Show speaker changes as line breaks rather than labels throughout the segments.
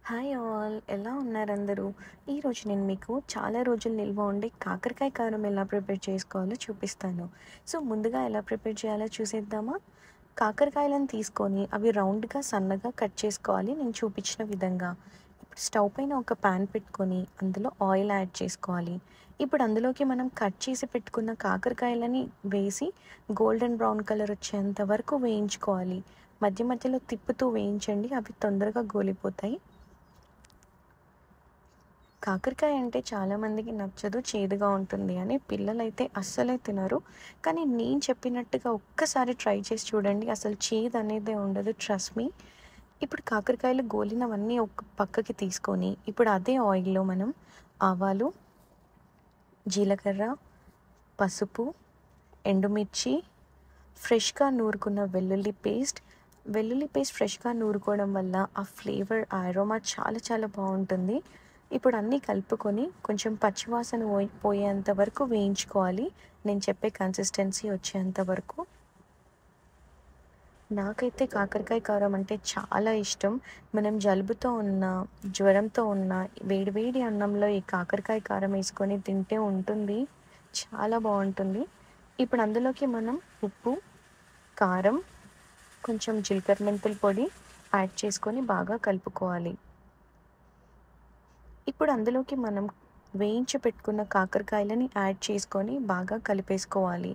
Hi all, ఎలా ఉన్నారు అందరూ? ఈరోజు నేను మీకు చాలా రోజులు నిల్వ ఉండే కాకరకాయ కారం ఎలా ప్రిపేర్ చేసుకోవాలో చూపిస్తాను. సో ముందుగా ఎలా ప్రిపేర్ చేయాలో చూసేద్దామా? కాకరకాయలను తీసుకొని అవి రౌండ్గా సన్నగా కట్ చేసుకోవాలి నేను చూపించిన విధంగా. ఇప్పుడు స్టవ్ పైన ఒక ప్యాన్ పెట్టుకొని అందులో ఆయిల్ యాడ్ చేసుకోవాలి. ఇప్పుడు అందులోకి మనం కట్ చేసి పెట్టుకున్న కాకరకాయలని వేసి గోల్డెన్ బ్రౌన్ కలర్ వచ్చేంత వరకు వేయించుకోవాలి. మధ్య మధ్యలో తిప్పుతూ వేయించండి, అవి తొందరగా గోలిపోతాయి. కాకరకాయ అంటే చాలామందికి నచ్చదు, చేదుగా ఉంటుంది అని. పిల్లలైతే అస్సలే తినరు. కానీ నేను చెప్పినట్టుగా ఒక్కసారి ట్రై చేసి చూడండి, అసలు చేదు అనేదే ఉండదు, ట్రస్ట్ మీ. ఇప్పుడు కాకరకాయలు గోలినవన్నీ ఒక పక్కకి తీసుకొని ఇప్పుడు అదే ఆయిల్లో మనం ఆవాలు, జీలకర్ర, పసుపు, ఎండుమిర్చి, ఫ్రెష్గా నూరుకున్న వెల్లుల్లి పేస్ట్ ఫ్రెష్గా నూరుకోవడం వల్ల ఆ ఫ్లేవర్, ఆ అరోమా చాలా చాలా బాగుంటుంది. ఇప్పుడు అన్నీ కలుపుకొని కొంచెం పచ్చివాసన పోయేంత వరకు వేయించుకోవాలి, నేను చెప్పే కన్సిస్టెన్సీ వచ్చేంత వరకు. నాకైతే కాకరకాయ కారం అంటే చాలా ఇష్టం. మనం జలుబుతో ఉన్న, జ్వరంతో ఉన్న వేడివేడి అన్నంలో ఈ కాకరకాయ కారం వేసుకొని తింటే ఉంటుంది, చాలా బాగుంటుంది. ఇప్పుడు అందులోకి మనం ఉప్పు, కారం, కొంచెం జీలకర్ర మెంతుల పొడి యాడ్ చేసుకొని బాగా కలుపుకోవాలి. ఇప్పుడు అందులోకి మనం వేయించి పెట్టుకున్న కాకరకాయలని యాడ్ చేసుకొని బాగా కలిపేసుకోవాలి.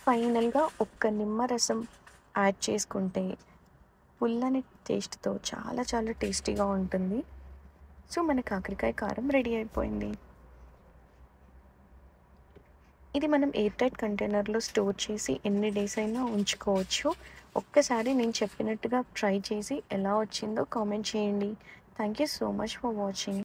ఫైనల్గా ఒక్క నిమ్మరసం యాడ్ చేసుకుంటే పుల్లని టేస్ట్తో చాలా చాలా టేస్టీగా ఉంటుంది. సో మన కాకరకాయ కారం రెడీ అయిపోయింది. ఇది మనం ఎయిర్ టైట్ కంటైనర్లో స్టోర్ చేసి ఎన్ని డేస్ అయినా ఉంచుకోవచ్చు. ఒక్కసారి నేను చెప్పినట్టుగా ట్రై చేసి ఎలా వచ్చిందో కామెంట్ చేయండి. Thank you so much for watching.